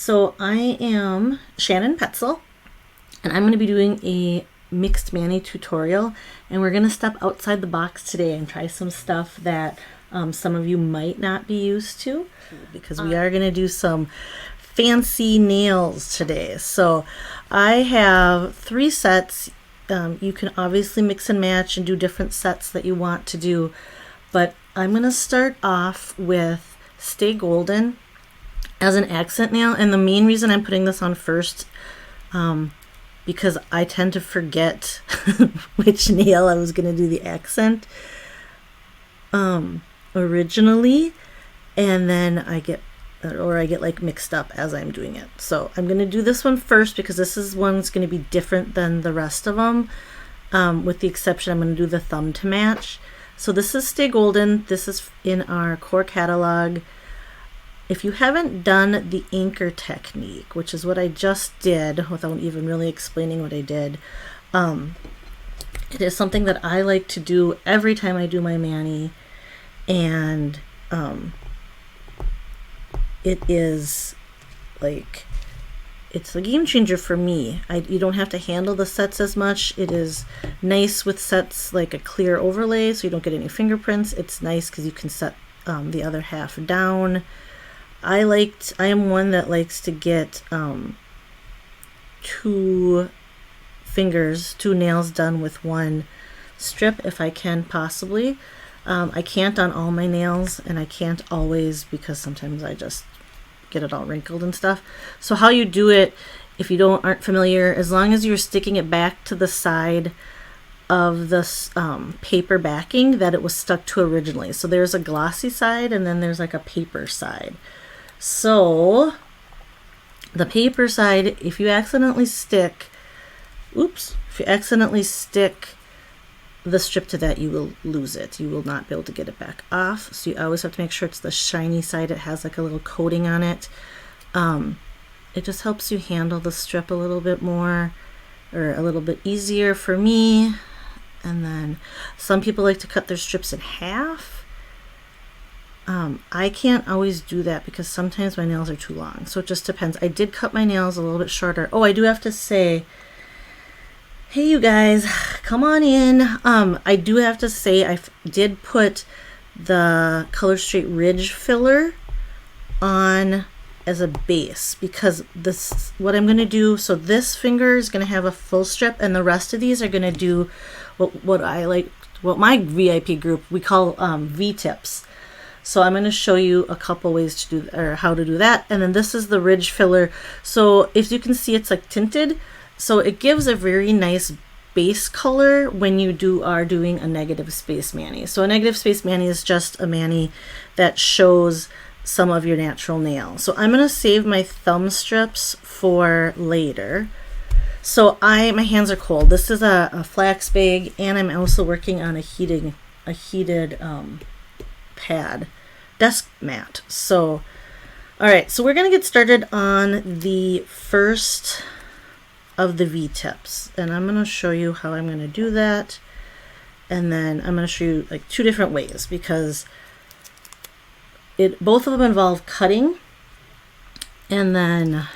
So I am Shannon Petzel, and I'm going to be doing a mixed mani tutorial, and we're going to step outside the box today and try some stuff that some of you might not be used to, because we are going to do some fancy nails today. So I have 3 sets. You can obviously mix and match and do different sets that you want to do, but I'm going to start off with Stay Golden as an accent nail, and the main reason I'm putting this on first, because I tend to forget which nail I was going to do the accent originally, and then I get like mixed up as I'm doing it. So I'm going to do this one first because this is one's going to be different than the rest of them, with the exception I'm going to do the thumb to match. So this is Stay Golden. This is in our core catalog. If you haven't done the anchor technique, which is what I just did without even really explaining what I did, it is something that I like to do every time I do my mani, and it's a game changer for me. You don't have to handle the sets as much. It is nice with sets like a clear overlay so you don't get any fingerprints. It's nice because you can set the other half down. I am one that likes to get 2 nails done with 1 strip if I can possibly. I can't on all my nails, and I can't always because sometimes I just get it all wrinkled and stuff. So how you do it, if you aren't familiar, as long as you're sticking it back to the side of this paper backing that it was stuck to originally. So there's a glossy side and then there's like a paper side. So the paper side, if you accidentally stick the strip to that, you will lose it. You will not be able to get it back off. So you always have to make sure it's the shiny side. It has like a little coating on it. It just helps you handle the strip a little bit more, or a little bit easier for me. And then some people like to cut their strips in half. I can't always do that because sometimes my nails are too long. So it just depends. I did cut my nails a little bit shorter. Oh, I do have to say, hey you guys, come on in. I do have to say I did put the Color Straight Ridge filler on as a base, because this, what I'm going to do, so this finger is going to have a full strip, and the rest of these are going to do what my VIP group, we call V-tips. So I'm going to show you a couple ways to do, or how to do that. And then this is the ridge filler. So if you can see, it's like tinted. So it gives a very nice base color when you are doing a negative space mani. So a negative space mani is just a mani that shows some of your natural nail. So I'm going to save my thumb strips for later. So my hands are cold. This is a flax bag, and I'm also working on a heated pad, desk mat. So all right, so we're going to get started on the first of the V-tips, and I'm going to show you how I'm going to do that, and then I'm going to show you like 2 different ways, because both of them involve cutting, and then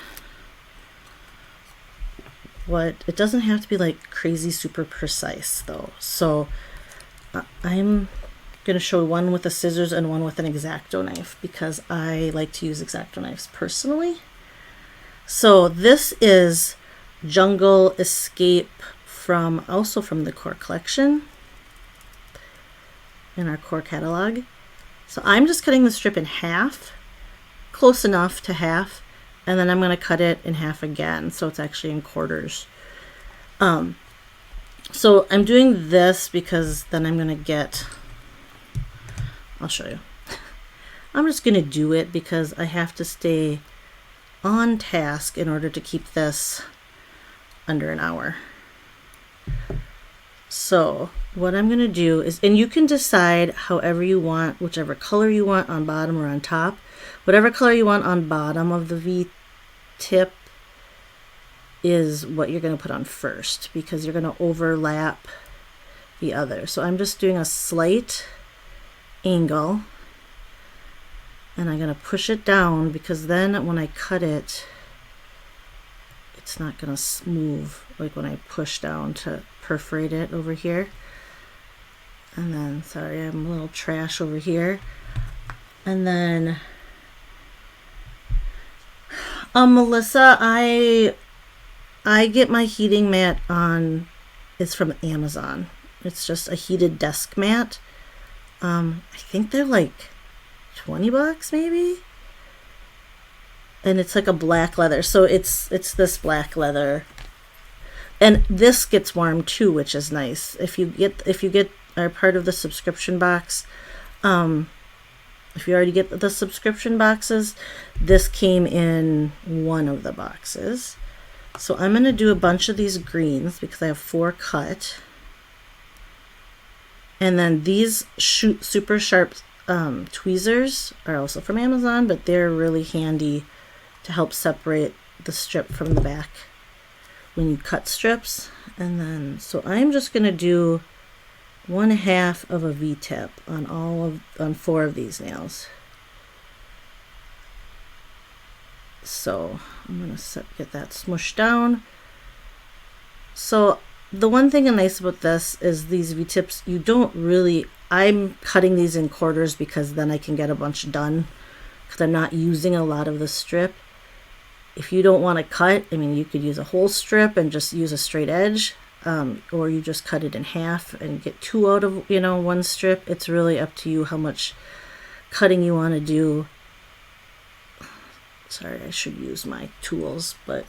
it doesn't have to be like crazy super precise though. So I'm going to show one with the scissors and one with an X-Acto knife, because I like to use X-Acto knives personally. So this is Jungle Escape also from the core collection in our core catalog. So I'm just cutting the strip in half, close enough to half, and then I'm going to cut it in half again, so it's actually in quarters. So I'm doing this because then I'm going to get, I'll show you. I'm just going to do it because I have to stay on task in order to keep this under an hour. So what I'm going to do is, and you can decide however you want, whichever color you want on bottom or on top. Whatever color you want on bottom of the V-tip is what you're going to put on first, because you're going to overlap the other. So I'm just doing a slight angle, and I'm going to push it down, because then when I cut it, it's not gonna move like when I push down to perforate it over here. And then, sorry, I'm a little trash over here. And then, Melissa, I get my heating mat on, it's from Amazon. It's just a heated desk mat. I think they're like $20 maybe. And it's like a black leather. So it's this black leather. And this gets warm too, which is nice. If you get are part of the subscription box, if you already get the subscription boxes, this came in one of the boxes. So I'm going to do a bunch of these greens because I have 4 cut. And then these super sharp tweezers are also from Amazon, but they're really handy to help separate the strip from the back when you cut strips. And then, so I'm just going to do 1/2 of a V-tip on 4 of these nails. So I'm going to get that smushed down. So the one thing nice about this is these V-tips, you don't really, I'm cutting these in quarters because then I can get a bunch done because I'm not using a lot of the strip. If you don't want to cut, I mean, you could use a whole strip and just use a straight edge, or you just cut it in half and get 2 out of, 1 strip. It's really up to you how much cutting you want to do. Sorry, I should use my tools, but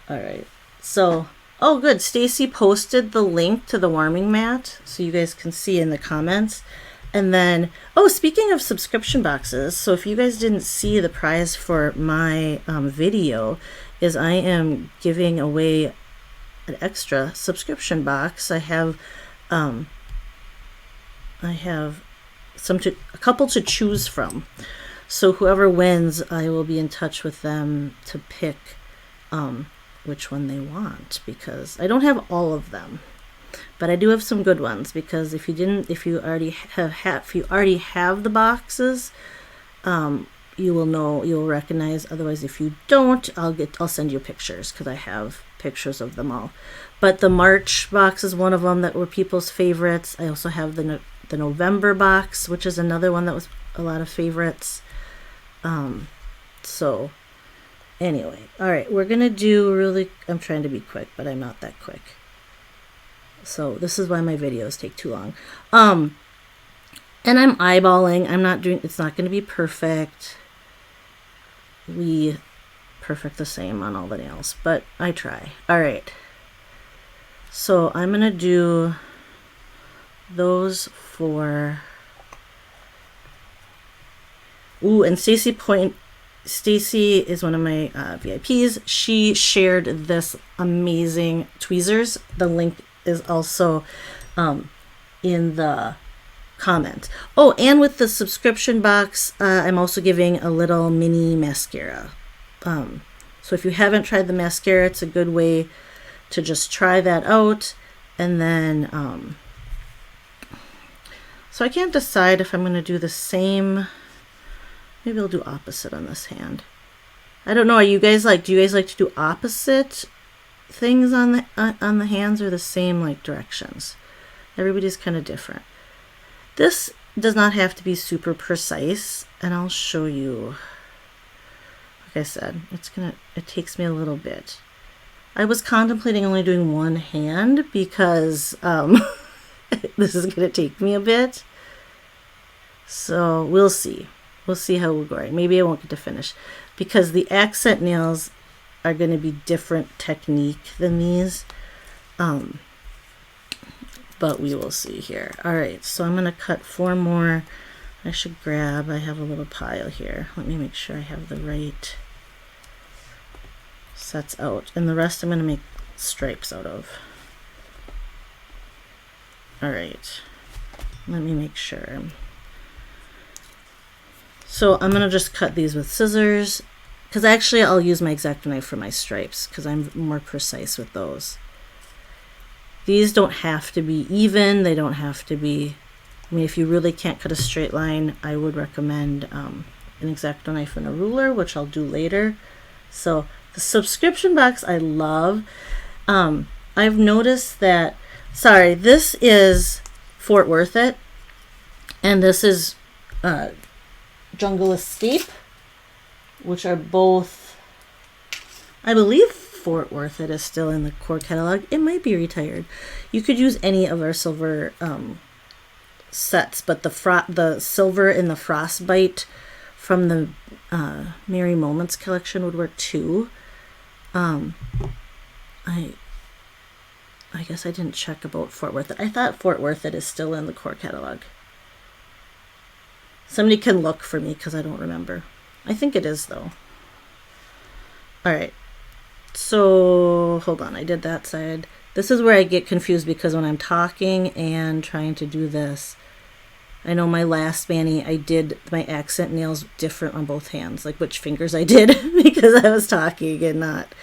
all right. So, oh good, Stacy posted the link to the warming mat so you guys can see in the comments. And then, oh, speaking of subscription boxes, so if you guys didn't see, the prize for my video is I am giving away an extra subscription box. I have a couple to choose from. So whoever wins, I will be in touch with them to pick which one they want, because I don't have all of them. But I do have some good ones, because if you already have the boxes, you will know, you'll recognize. Otherwise, if you don't, I'll send you pictures, because I have pictures of them all. But the March box is one of them that were people's favorites. I also have the November box, which is another one that was a lot of favorites. So anyway, all right, we're gonna do I'm trying to be quick, but I'm not that quick. So this is why my videos take too long. And I'm eyeballing. It's not going to be perfect. Perfect the same on all the nails, but I try. All right. So I'm going to do those 4. Ooh, and Stacy is one of my VIPs. She shared this amazing tweezers. The link is also in the comments. Oh, and with the subscription box, I'm also giving a little mini mascara. So if you haven't tried the mascara, it's a good way to just try that out. And then, so I can't decide if I'm going to do the same. Maybe I'll do opposite on this hand. I don't know. Do you guys like to do opposite things on the hands, or the same like directions? Everybody's kind of different. This does not have to be super precise, and I'll show you. Like I said, it takes me a little bit. I was contemplating only doing one hand because this is going to take me a bit. So we'll see. We'll see how we're going. Maybe I won't get to finish, because the accent nails are going to be different technique than these. But we will see here. All right, so I'm going to cut 4 more. I have a little pile here. Let me make sure I have the right sets out. And the rest I'm going to make stripes out of. All right, let me make sure. So I'm going to just cut these with scissors, because actually I'll use my X-Acto knife for my stripes, because I'm more precise with those. These don't have to be even. They don't have to be, I mean, if you really can't cut a straight line, I would recommend an X-Acto knife and a ruler, which I'll do later. So The subscription box I love. I've noticed that, sorry, this is Fort Worth It, and this is Jungle Escape, which are both, I believe Fort Worth It is still in the core catalog. It might be retired. You could use any of our silver sets, but the silver in the Frostbite from the Merry Moments collection would work too. I guess I didn't check about Fort Worth It. I thought Fort Worth It is still in the core catalog. Somebody can look for me because I don't remember. I think it is though. All right. So hold on, I did that side. This is where I get confused because when I'm talking and trying to do this, I know my last mani, I did my accent nails different on both hands, like which fingers I did because I was talking and not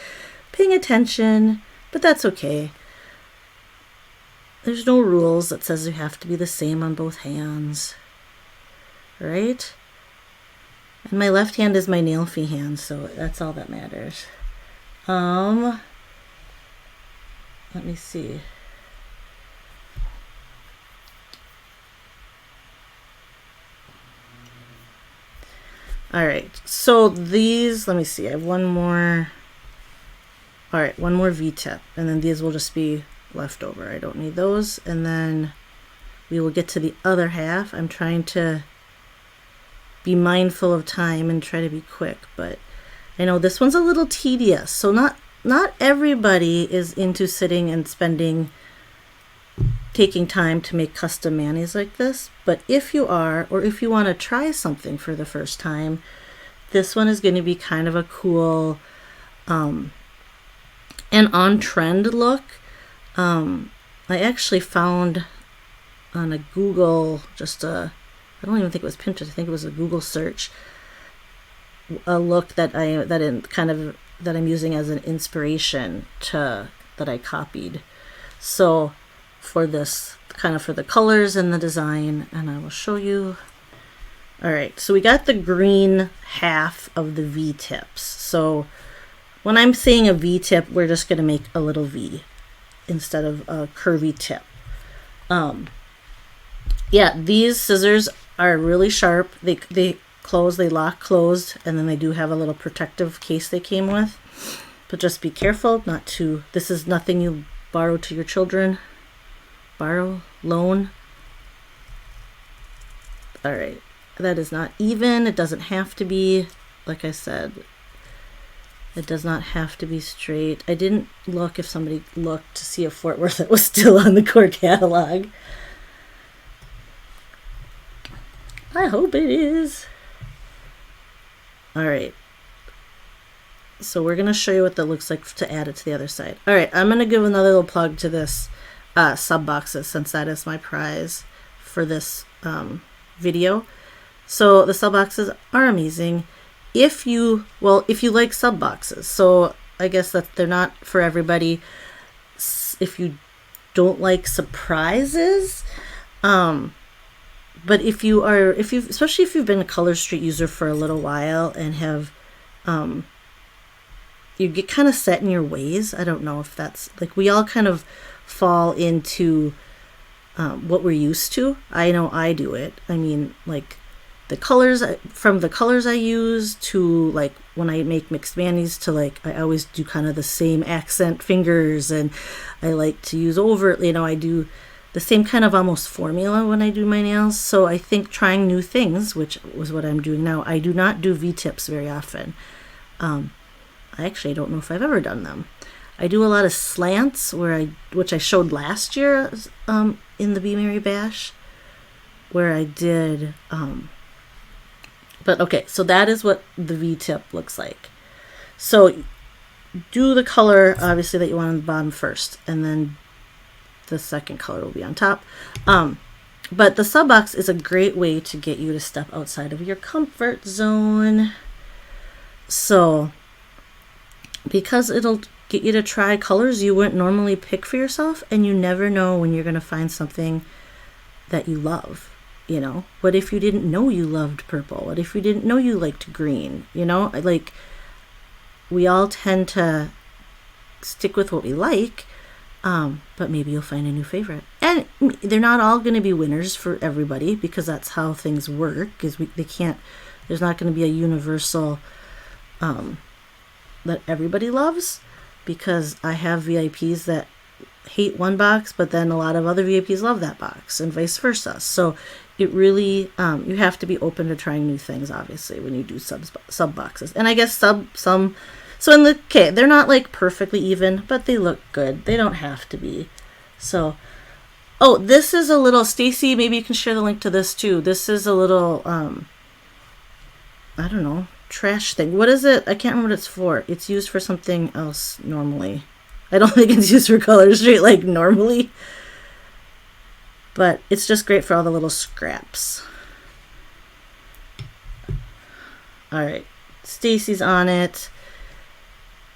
paying attention, but that's okay. There's no rules that says you have to be the same on both hands, right? And my left hand is my nail fee hand, so that's all that matters. Let me see. All right, so these, let me see, I have one more. All right, one more V-tip, and then these will just be left over. I don't need those. And then we will get to the other half. I'm trying to be mindful of time and try to be quick, but I know this one's a little tedious. So not everybody is into sitting and taking time to make custom manis like this, but if you are, or if you want to try something for the first time, this one is going to be kind of a cool and on trend look. I actually found on a Google, I don't even think it was Pinterest, I think it was a Google search, a look that I'm using as an inspiration that I copied. So for this, kind of for the colors and the design, and I will show you. All right, so we got the green half of the V-tips. So when I'm saying a V-tip, we're just going to make a little V instead of a curvy tip. Yeah, these scissors are really sharp. They close, they lock closed, and then they do have a little protective case they came with. But just be careful not to, this is nothing you borrow to your children. Loan. All right, that is not even. It doesn't have to be, like I said, it does not have to be straight. I didn't look if somebody looked to see if Fort Worth It was still on the core catalog. I hope it is. All right. So we're going to show you what that looks like to add it to the other side. All right, I'm going to give another little plug to this sub boxes, since that is my prize for this video. So the sub boxes are amazing. If you like sub boxes, so I guess that they're not for everybody. If you don't like surprises, but especially if you've been a Color Street user for a little while and have, you get kind of set in your ways. I don't know if that's, like, we all kind of fall into what we're used to. I know I do it. I mean, like, from the colors I use to, like, when I make mixed manis, to, like, I always do kind of the same accent fingers, and I like to use I do the same kind of almost formula when I do my nails. So I think trying new things, which was what I'm doing now. I do not do V-tips very often. I actually don't know if I've ever done them. I do a lot of slants, which I showed last year in the Be Merry Bash, where I did. But okay, so that is what the V-tip looks like. So do the color, obviously, that you want on the bottom first, and then the second color will be on top. But the sub box is a great way to get you to step outside of your comfort zone. So, because it'll get you to try colors you wouldn't normally pick for yourself, and you never know when you're going to find something that you love. You know, what if you didn't know you loved purple? What if you didn't know you liked green? You know, like, we all tend to stick with what we like, but maybe you'll find a new favorite. And they're not all going to be winners for everybody, because that's how things work. Is there's not going to be a universal that everybody loves, because I have VIPs that hate one box, but then a lot of other VIPs love that box, and vice versa. So it really, you have to be open to trying new things, obviously, when you do sub boxes. And I guess so they're not like perfectly even, but they look good. They don't have to be. So, oh, this is a little, Stacy, maybe you can share the link to this too. This is a little, I don't know, trash thing. What is it? I can't remember what it's for. It's used for something else normally. I don't think it's used for Color Street like normally, but it's just great for all the little scraps. All right, Stacy's on it.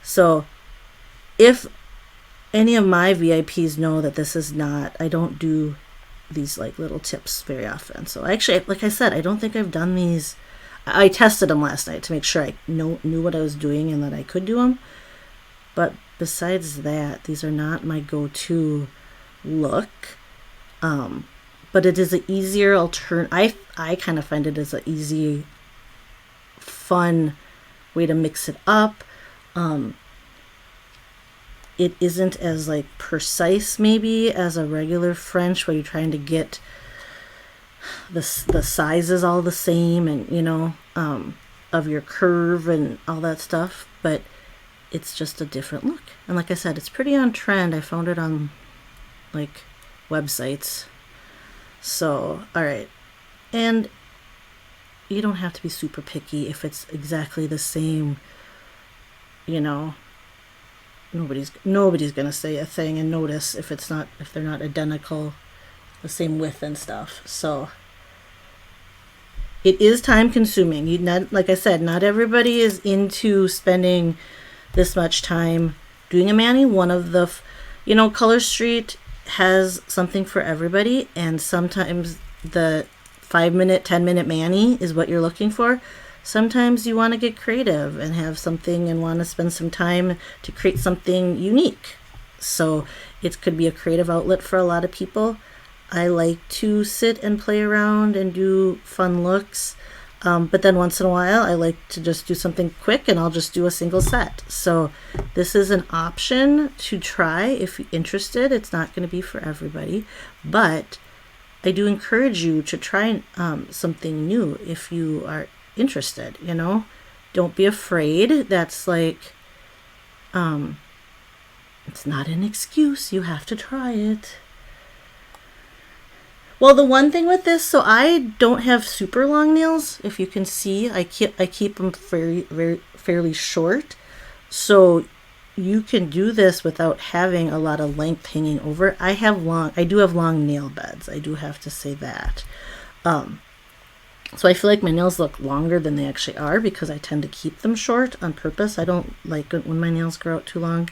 So if any of my VIPs know that this is not, I don't do these like little tips very often. So actually, like I said, I don't think I've done these. I tested them last night to make sure I knew what I was doing and that I could do them. But besides that, these are not my go-to look. But it is an easier alternative. I kind of find it as an easy, fun way to mix it up. It isn't as like precise maybe as a regular French, where you're trying to get the sizes all the same, and of your curve and all that stuff, but it's just a different look. And like I said, it's pretty on trend. I found it on like websites. So, all right. And you don't have to be super picky if it's exactly the same, nobody's going to say a thing and notice if they're not identical, the same width and stuff. So it is time consuming. Like I said, not everybody is into spending this much time doing a mani. One of the, Color Street has something for everybody, and sometimes the 5-minute, 10-minute mani is what you're looking for. Sometimes you want to get creative and have something and want to spend some time to create something unique. So it could be a creative outlet for a lot of people. I like to sit and play around and do fun looks. But then once in a while, I like to just do something quick, and I'll just do a single set. So this is an option to try if you're interested. It's not going to be for everybody, but I do encourage you to try something new if you are interested. Don't be afraid. That's like, it's not an excuse. You have to try it. Well, the one thing with this, so I don't have super long nails. If you can see, I keep them fairly short. So you can do this without having a lot of length hanging over. I do have long nail beds. I do have to say that. So I feel like my nails look longer than they actually are, because I tend to keep them short on purpose. I don't like it when my nails grow out too long.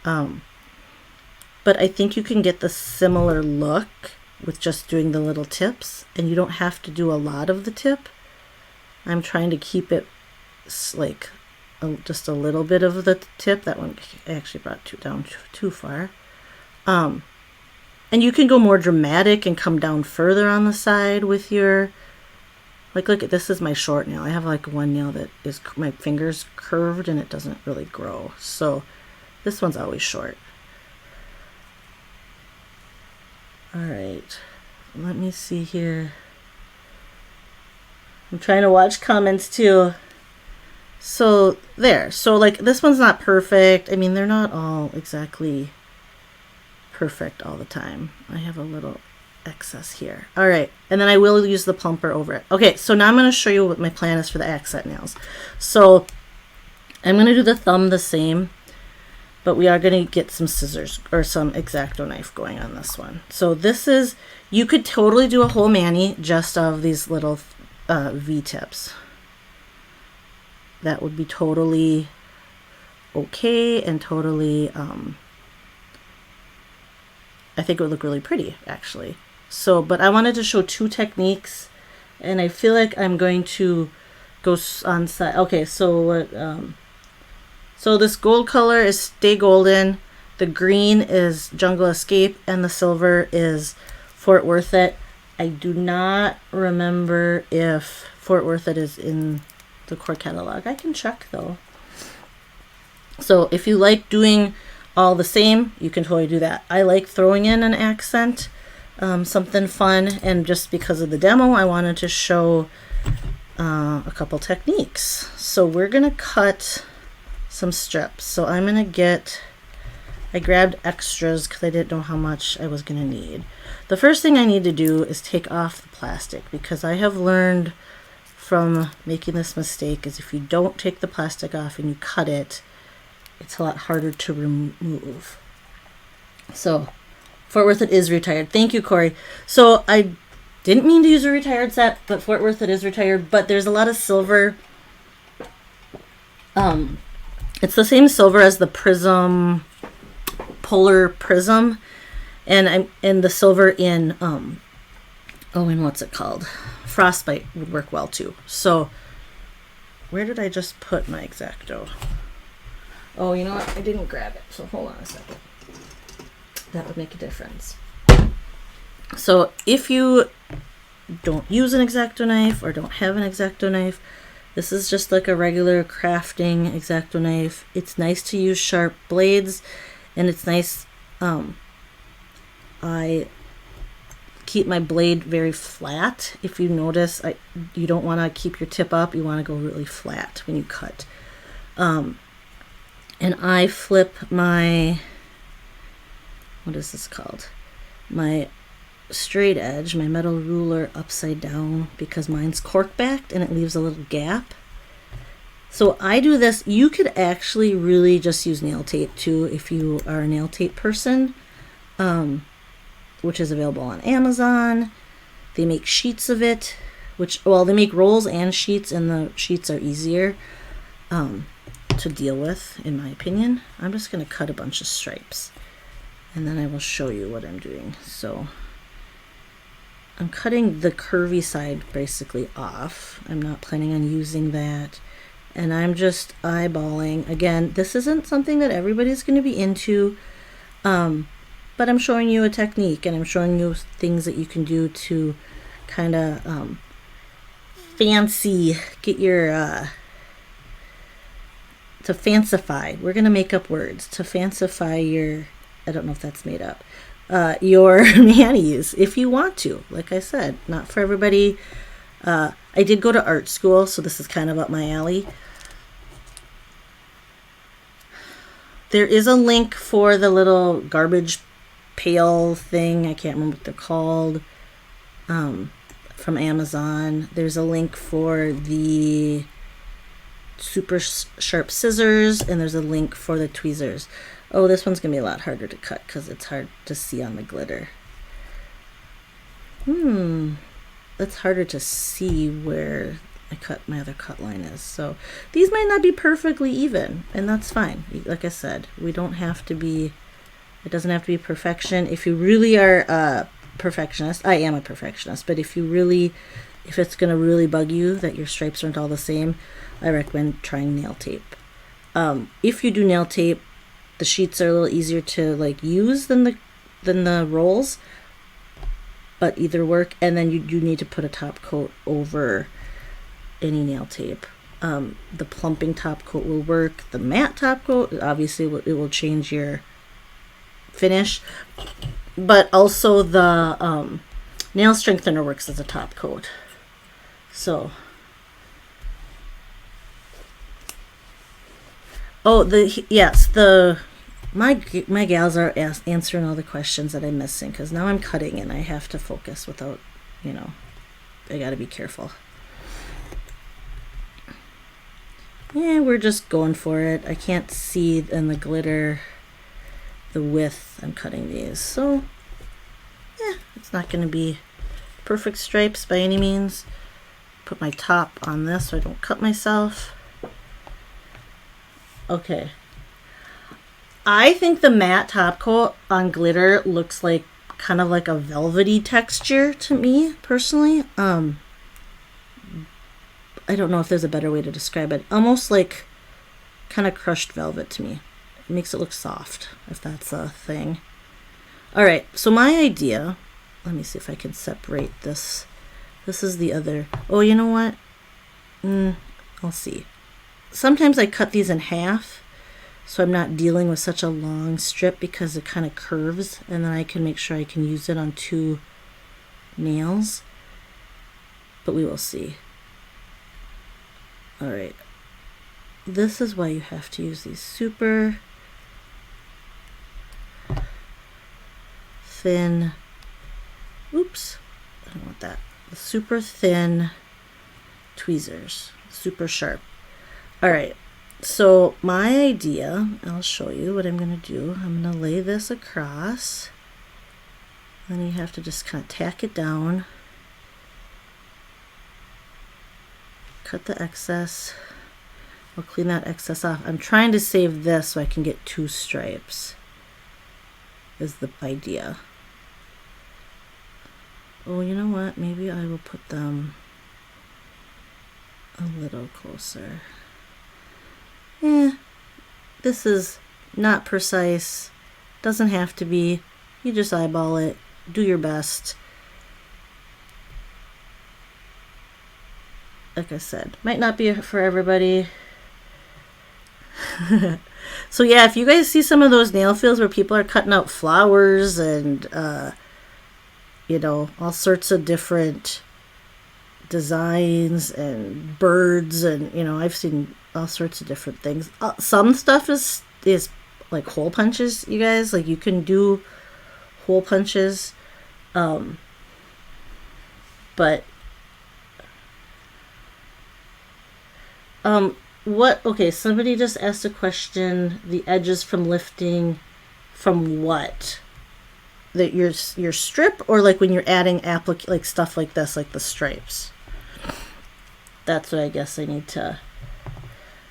But I think you can get the similar look with just doing the little tips, and you don't have to do a lot of the tip. I'm trying to keep it like just a little bit of the tip. That one I actually brought down too far. And you can go more dramatic and come down further on the side with your, like, look at this is my short nail. I have like one nail that is my fingers curved and it doesn't really grow. So this one's always short. All right, let me see here. I'm trying to watch comments too. So there. So like this one's not perfect. I mean, they're not all exactly perfect all the time. I have a little excess here. All right, and then I will use the plumper over it. Okay, so now I'm going to show you what my plan is for the accent nails. So I'm going to do the thumb the same, but we are going to get some scissors or some X-Acto knife going on this one. So this is, you could totally do a whole mani just of these little V-tips. That would be totally okay and totally, I think it would look really pretty actually. So, but I wanted to show two techniques, and I feel like I'm going to go on side. Okay, so what, So this gold color is Stay Golden, the green is Jungle Escape, and the silver is Fort Worth It. I do not remember if Fort Worth It is in the core catalog. I can check though. So if you like doing all the same, you can totally do that. I like throwing in an accent, something fun, and just because of the demo, I wanted to show a couple techniques. So we're gonna cut some strips. So I'm gonna I grabbed extras because I didn't know how much I was gonna need. The first thing I need to do is take off the plastic, because I have learned from making this mistake is if you don't take the plastic off and you cut it, it's a lot harder to remove. So Fort Worth It is retired. Thank you, Corey. So I didn't mean to use a retired set, but Fort Worth It is retired. But there's a lot of silver. It's the same silver as the Prism, Polar Prism, and the silver in and what's it called? Frostbite would work well too. So where did I just put my X-Acto? Oh, you know what? I didn't grab it. So hold on a second. That would make a difference. So if you don't use an X-Acto knife or don't have an X-Acto knife, this is just like a regular crafting X-Acto knife. It's nice to use sharp blades, and it's nice. I keep my blade very flat. If you notice, you don't want to keep your tip up. You want to go really flat when you cut. And I flip my, what is this called? My straight edge, my metal ruler, upside down, because mine's cork backed and it leaves a little gap. So I do this. You could actually really just use nail tape too if you are a nail tape person, which is available on Amazon. They make sheets of it, they make rolls and sheets, and the sheets are easier to deal with, in my opinion. I'm just going to cut a bunch of stripes, and then I will show you what I'm doing. So I'm cutting the curvy side basically off. I'm not planning on using that, and I'm just eyeballing. Again, this isn't something that everybody's going to be into, but I'm showing you a technique, and I'm showing you things that you can do to kind of get your to fancify. We're going to make up words. To fancify your, I don't know if that's made up, your manis, if you want to. Like I said, not for everybody. I did go to art school, so this is kind of up my alley. There is a link for the little garbage pail thing. I can't remember what they're called. From Amazon. There's a link for the super sharp scissors, and there's a link for the tweezers. Oh, this one's gonna be a lot harder to cut because it's hard to see on the glitter. It's harder to see where my other cut line is. So these might not be perfectly even, and that's fine. Like I said, it doesn't have to be perfection. If you really are a perfectionist, I am a perfectionist, but if it's gonna really bug you that your stripes aren't all the same, I recommend trying nail tape. If you do nail tape, the sheets are a little easier to use than the rolls, but either work. And then you do need to put a top coat over any nail tape. The plumping top coat will work. The matte top coat, obviously, it will change your finish, but also the nail strengthener works as a top coat. So. Oh, my gals are answering all the questions that I'm missing, because now I'm cutting and I have to focus without, I got to be careful. Yeah, we're just going for it. I can't see in the glitter the width I'm cutting these, so it's not going to be perfect stripes by any means. Put my top on this so I don't cut myself. Okay, I think the matte top coat on glitter looks like kind of like a velvety texture to me personally. I don't know if there's a better way to describe it. Almost like kind of crushed velvet to me. It makes it look soft, if that's a thing. All right, so my idea, let me see if I can separate this. This is the other, oh, you know what? I'll see. Sometimes I cut these in half, so I'm not dealing with such a long strip because it kind of curves, and then I can make sure I can use it on 2 nails. But we will see. All right. This is why you have to use these super thin, oops, I don't want that. The super thin tweezers, super sharp. All right, so my idea, I'll show you what I'm gonna do. I'm gonna lay this across, then you have to just kind of tack it down, cut the excess. I'll clean that excess off. I'm trying to save this so I can get 2 stripes, is the idea. Oh, you know what? Maybe I will put them a little closer. This is not precise. Doesn't have to be. You just eyeball it. Do your best. Like I said, might not be for everybody. So yeah, if you guys see some of those nail files where people are cutting out flowers and you know, all sorts of different designs and birds, and you know, I've seen all sorts of different things. Some stuff is like hole punches, you guys. Like you can do hole punches, but what? Okay, somebody just asked a question. The edges from lifting, from what? That your strip, or like when you're adding like stuff like this, like the stripes. That's what I guess I need to.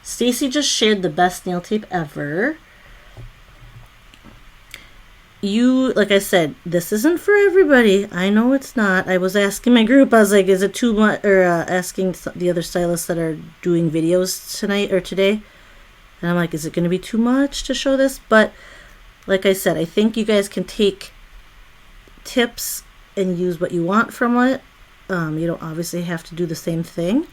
Stacy just shared the best nail tape ever. You, like I said, this isn't for everybody. I know it's not. I was asking my group, I was like, is it too much? Or asking the other stylists that are doing videos tonight or today. And I'm like, is it going to be too much to show this? But like I said, I think you guys can take tips and use what you want from it. You don't obviously have to do the same thing.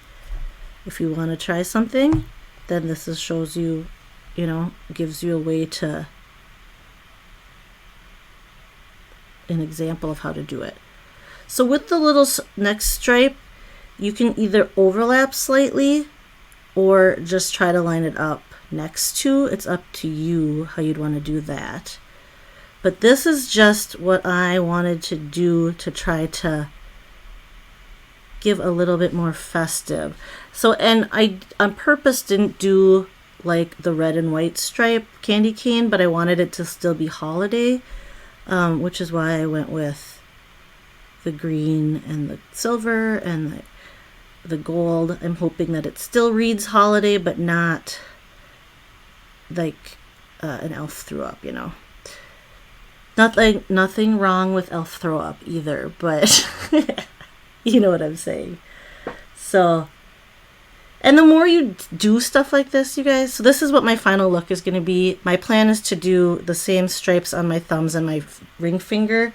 If you want to try something, then this shows you, you know, gives you a way to, an example of how to do it. So with the little next stripe, you can either overlap slightly or just try to line it up next to. It's up to you how you'd want to do that. But this is just what I wanted to do to try to give a little bit more festive. So, and I on purpose didn't do like the red and white stripe candy cane, but I wanted it to still be holiday, which is why I went with the green and the silver and the gold. I'm hoping that it still reads holiday, but not like an elf threw up, you know. Nothing wrong with elf throw up either, but you know what I'm saying. So, and the more you do stuff like this, you guys, so this is what my final look is going to be. My plan is to do the same stripes on my thumbs and my ring finger.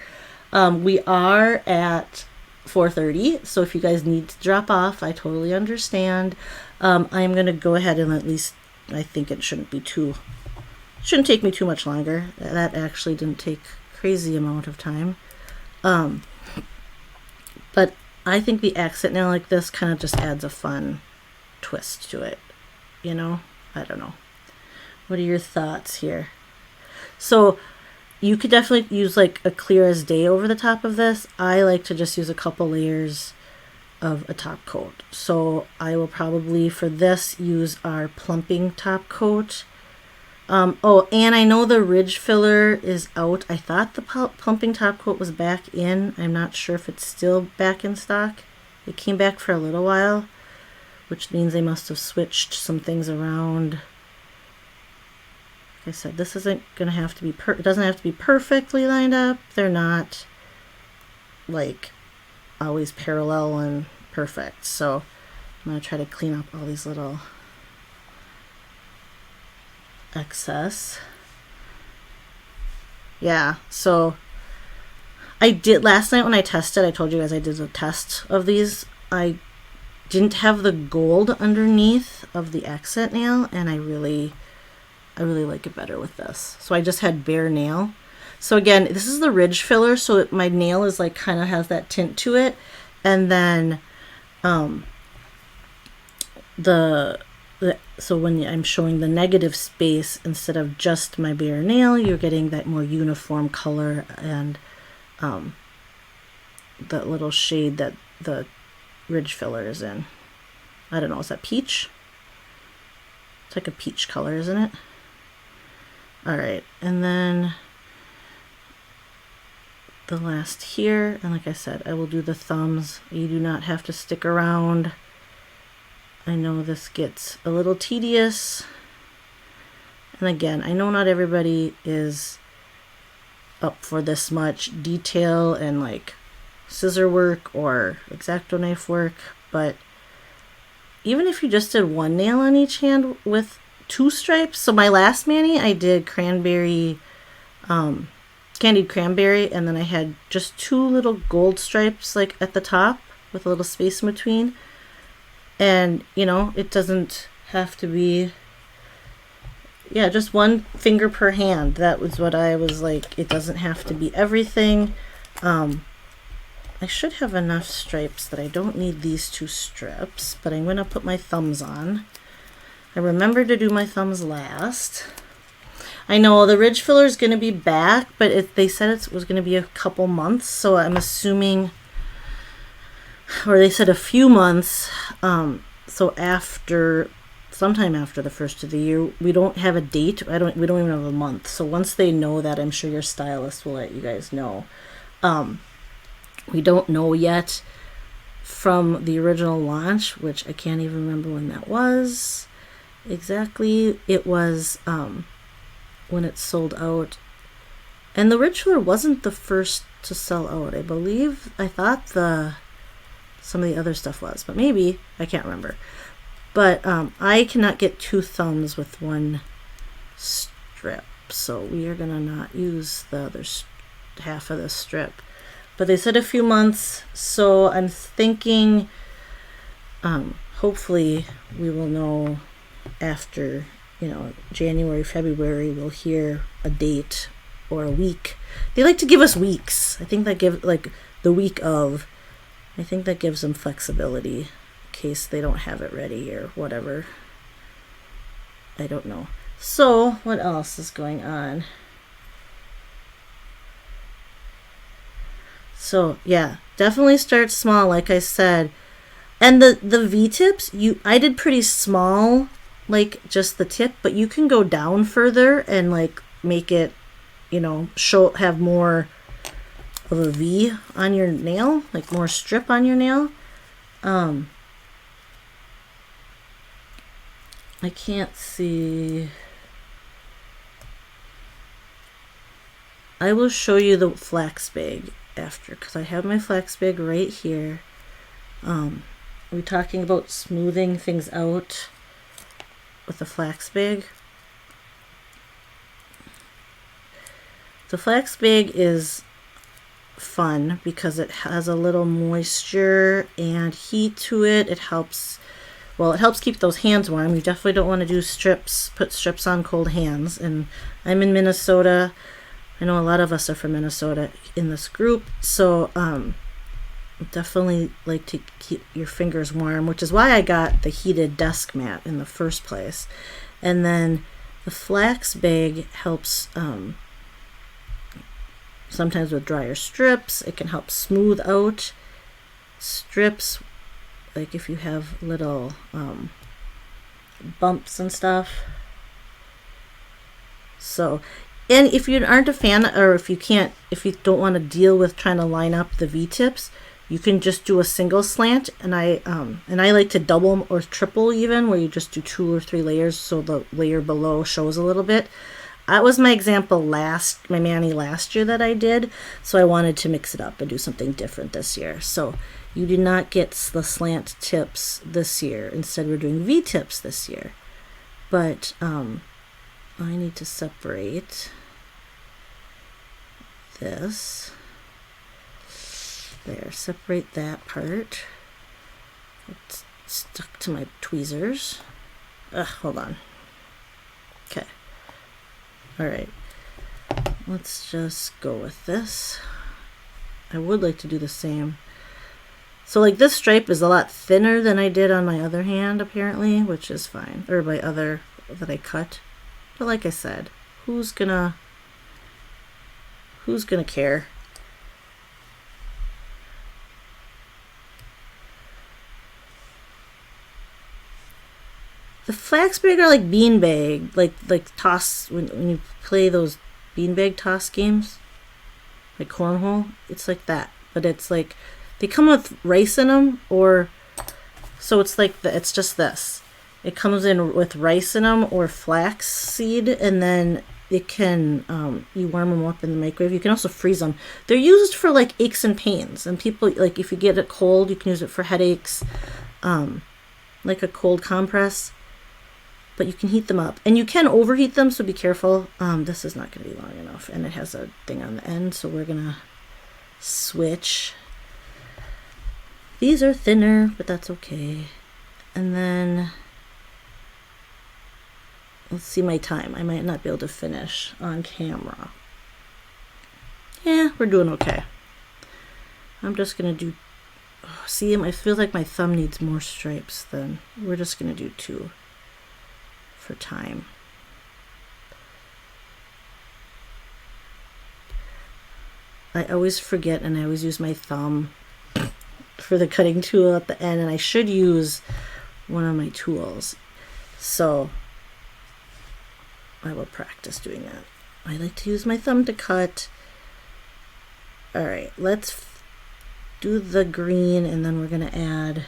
We are at 4:30, so if you guys need to drop off, I totally understand. I'm going to go ahead and at least, I think it shouldn't take me too much longer. That actually didn't take crazy amount of time. But I think the accent nail like this kind of just adds a fun twist to it, you know? I don't know. What are your thoughts here? So you could definitely use like a clear as day over the top of this. I like to just use a couple layers of a top coat. So I will probably for this use our plumping top coat. Oh, and I know the ridge filler is out. I thought the plumping top coat was back in. I'm not sure if it's still back in stock. It came back for a little while, which means they must have switched some things around. Like I said, this isn't going to have to be it doesn't have to be perfectly lined up. They're not like always parallel and perfect. So I'm going to try to clean up all these little excess. Yeah, so I did last night when I tested, I told you guys I did a test of these. I didn't have the gold underneath of the accent nail, and I really like it better with this. So I just had bare nail. So again, this is the ridge filler, so my nail is like kind of has that tint to it. And then so when I'm showing the negative space instead of just my bare nail, you're getting that more uniform color and that little shade that the ridge filler is in. I don't know, is that peach? It's like a peach color, isn't it? Alright, and then the last here, and like I said, I will do the thumbs. You do not have to stick around. I know this gets a little tedious. And again, I know not everybody is up for this much detail and like scissor work or X-Acto knife work, but even if you just did one nail on each hand with 2 stripes. So my last mani I did cranberry, candied cranberry, and then I had just 2 little gold stripes like at the top with a little space in between. And you know, it doesn't have to be, yeah, just 1 finger per hand. That was what I was like, it doesn't have to be everything. I should have enough stripes that I don't need these 2 strips, but I'm going to put my thumbs on. I remembered to do my thumbs last. I know the ridge filler is going to be back, but they said it was going to be a couple months, so I'm assuming, or they said a few months, so sometime after the first of the year. We don't have a date. We don't even have a month. So once they know that, I'm sure your stylist will let you guys know. We don't know yet from the original launch, which I can't even remember when that was exactly. It was when it sold out. And the ridge filler wasn't the first to sell out, I believe. I thought some of the other stuff was, but maybe, I can't remember. But I cannot get 2 thumbs with 1 strip, so we are gonna not use the other half of the strip. But they said a few months, so I'm thinking hopefully we will know after, you know, January, February, we'll hear a date or a week. They like to give us weeks. I think that give like the week of. I think that gives them flexibility in case they don't have it ready or whatever. I don't know. So what else is going on? So yeah, definitely start small, like I said. And the V-tips, I did pretty small, like just the tip, but you can go down further and like make it, you know, have more of a V on your nail, like more strip on your nail. I can't see. I will show you the flax bag after, because I have my flax bag right here. Are we talking about smoothing things out with the flax bag? The flax bag is fun because it has a little moisture and heat to it. It helps keep those hands warm. You definitely don't want to do put strips on cold hands. And I'm in Minnesota. I know a lot of us are from Minnesota in this group, so definitely like to keep your fingers warm, which is why I got the heated desk mat in the first place. And then the flax bag helps sometimes with drier strips. It can help smooth out strips, like if you have little bumps and stuff. So, and if you aren't a fan, or if you don't want to deal with trying to line up the V-tips, you can just do a single slant. And I like to double or triple even, where you just do 2 or 3 layers so the layer below shows a little bit. That was my example my mani last year that I did, so I wanted to mix it up and do something different this year. So you do not get the slant tips this year. Instead, we're doing V-tips this year. But I need to separate this. There, separate that part. It's stuck to my tweezers. Hold on. Okay. Alright. Let's just go with this. I would like to do the same. So like this stripe is a lot thinner than I did on my other hand apparently, which is fine. Or my other that I cut. But like I said, who's gonna care? The Flaxbag are like beanbag, like toss when you play those beanbag toss games, like cornhole. It's like that, but it's like they come with rice in them, or so it's like it's just this. It comes in with rice in them or flax seed, and then it can you warm them up in the microwave. You can also freeze them. They're used for like aches and pains, and people like if you get a cold, you can use it for headaches, like a cold compress. But you can heat them up, and you can overheat them, so be careful. This is not going to be long enough, and it has a thing on the end, so we're gonna switch. These are thinner, but that's okay. And then let's see my time. I might not be able to finish on camera. Yeah, we're doing okay. I'm just gonna do. See, it feels like my thumb needs more stripes. Then we're just gonna do 2. For time. I always forget, and I always use my thumb for the cutting tool at the end, and I should use one of my tools. So I will practice doing that. I like to use my thumb to cut. Alright, let's do the green, and then we're going to add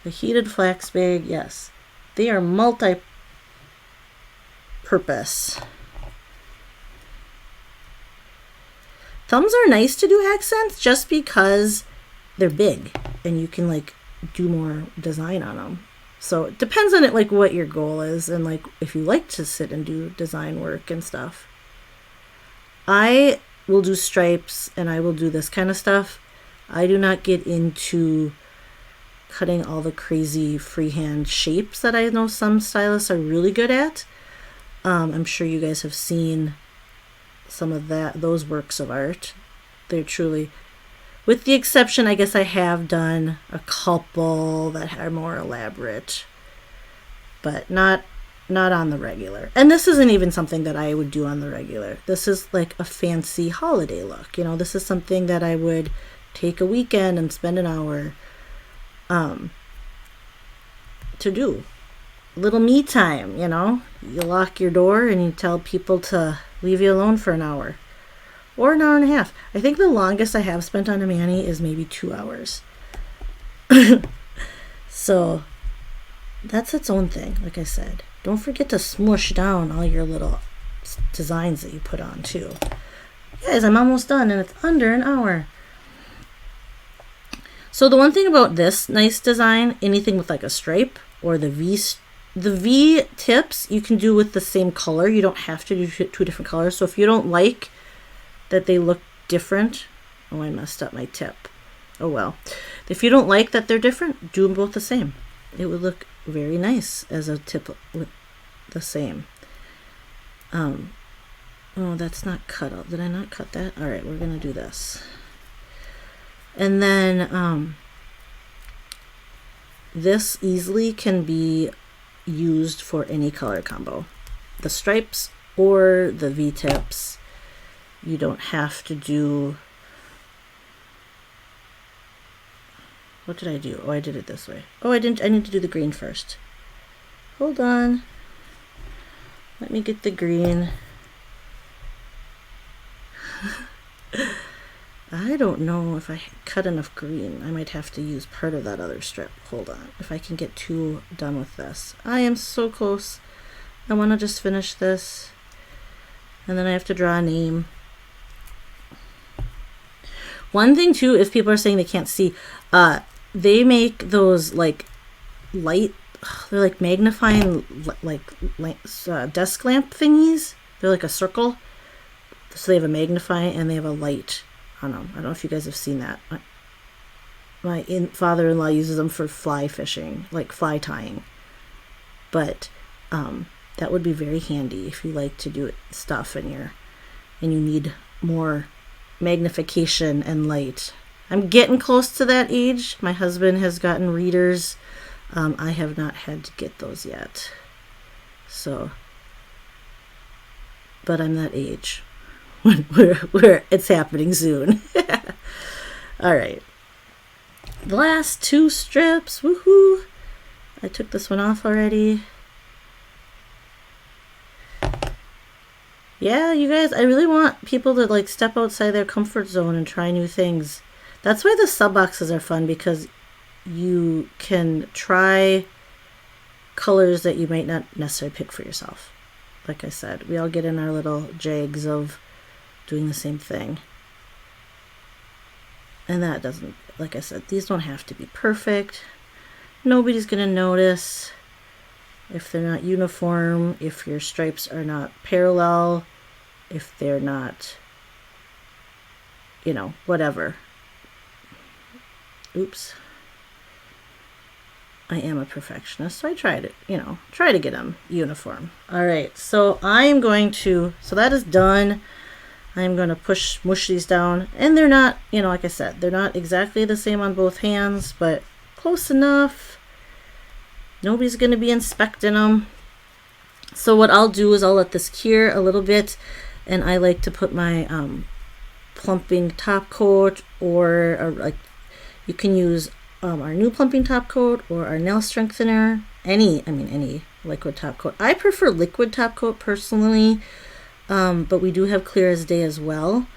the heated Flaxbag. Yes. They are multi-purpose. Thumbs are nice to do accents just because they're big and you can like do more design on them. So it depends on it, like what your goal is and like if you like to sit and do design work and stuff. I will do stripes and I will do this kind of stuff. I do not get into cutting all the crazy freehand shapes that I know some stylists are really good at. I'm sure you guys have seen some of those works of art. They're truly, with the exception, I guess I have done a couple that are more elaborate, but not on the regular. And this isn't even something that I would do on the regular. This is like a fancy holiday look. You know, this is something that I would take a weekend and spend an hour to do. Little me time, you know. You lock your door and you tell people to leave you alone for an hour or an hour and a half. I think the longest I have spent on a mani is maybe 2 hours. So that's its own thing. Like I said, don't forget to smush down all your little designs that you put on too. Guys, I'm almost done and it's under an hour. So the one thing about this nice design, anything with like a stripe or the V tips, you can do with the same color. You don't have to do 2 different colors. So if you don't like that they look different, oh, I messed up my tip. Oh well. If you don't like that they're different, do them both the same. It would look very nice as a tip with the same. Oh, that's not cut out. Did I not cut that? All right, we're gonna do this. And then this easily can be used for any color combo. The stripes or the V-tips. You don't have to do... What did I do? Oh, I did it this way. Oh, I didn't. I need to do the green first. Hold on. Let me get the green. I don't know if I cut enough green. I might have to use part of that other strip. Hold on. If I can get 2 done with this. I am so close. I want to just finish this. And then I have to draw a name. One thing too, if people are saying they can't see, they make those like light they're like magnifying desk lamp thingies. They're like a circle. So they have a magnifying and they have a light on them. I don't know if you guys have seen that. My father-in-law uses them for fly fishing, like fly tying. But that would be very handy if you like to do stuff and you need more magnification and light. I'm getting close to that age. My husband has gotten readers. I have not had to get those yet. So, but I'm that age where it's happening soon. All right. The last 2 strips. Woohoo! I took this one off already. Yeah, you guys, I really want people to like step outside their comfort zone and try new things. That's why the sub boxes are fun, because you can try colors that you might not necessarily pick for yourself. Like I said, we all get in our little jags of doing the same thing. And that doesn't, like I said, these don't have to be perfect. Nobody's going to notice if they're not uniform, if your stripes are not parallel, if they're not, whatever. Oops. I am a perfectionist, so I try to get them uniform. All right, so so that is done. I'm going to mush these down, and they're not, like I said, they're not exactly the same on both hands, but close enough. Nobody's going to be inspecting them. So what I'll do is I'll let this cure a little bit, and I like to put my plumping top coat, or like you can use our new plumping top coat or our nail strengthener, any liquid top coat. I prefer liquid top coat personally, but we do have clear as day as well.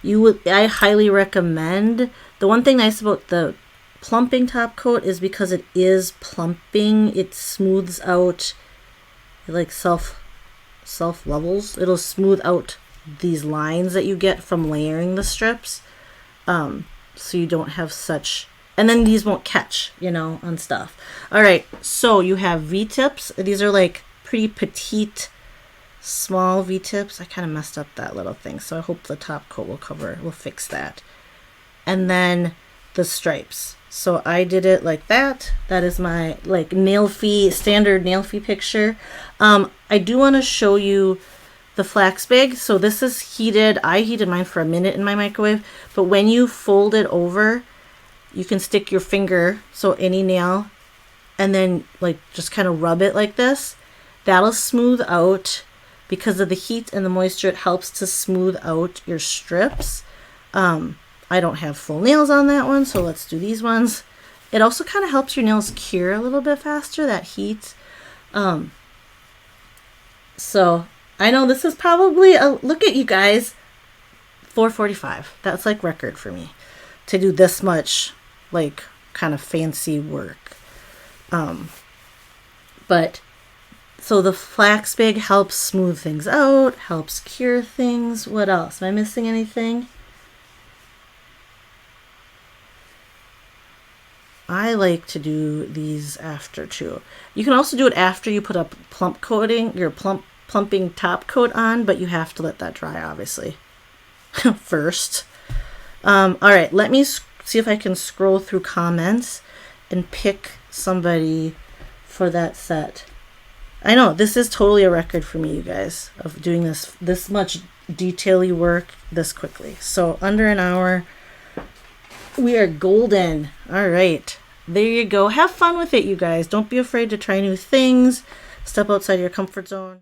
I highly recommend. The one thing nice about the plumping top coat is because it is plumping, it smooths out, like self levels. It'll smooth out these lines that you get from layering the strips, so you don't have such, and then these won't catch on stuff. All right, so you have V-tips. These are like pretty petite small V-tips. I kind of messed up that little thing, so I hope the top coat will fix that. And then the stripes. So I did it like that. That is my like standard nail fee picture. I do want to show you the flax bag. So this is heated. I heated mine for a minute in my microwave, but when you fold it over, you can stick your finger, so any nail, and then like just kind of rub it like this. That'll smooth out, because of the heat and the moisture. It helps to smooth out your strips. I don't have full nails on that one, so let's do these ones. It also kind of helps your nails cure a little bit faster, that heat. So I know this is probably look at you guys, 4:45. That's like record for me to do this much like kind of fancy work. But so the flax bag helps smooth things out, helps cure things. What else? Am I missing anything? I like to do these after too. You can also do it after you put up your plumping top coat on, but you have to let that dry, obviously, first. All right, let me see if I can scroll through comments and pick somebody for that set. I know this is totally a record for me, you guys, of doing this much detail-y work this quickly. So under an hour. We are golden. All right. There you go. Have fun with it, you guys. Don't be afraid to try new things. Step outside your comfort zone.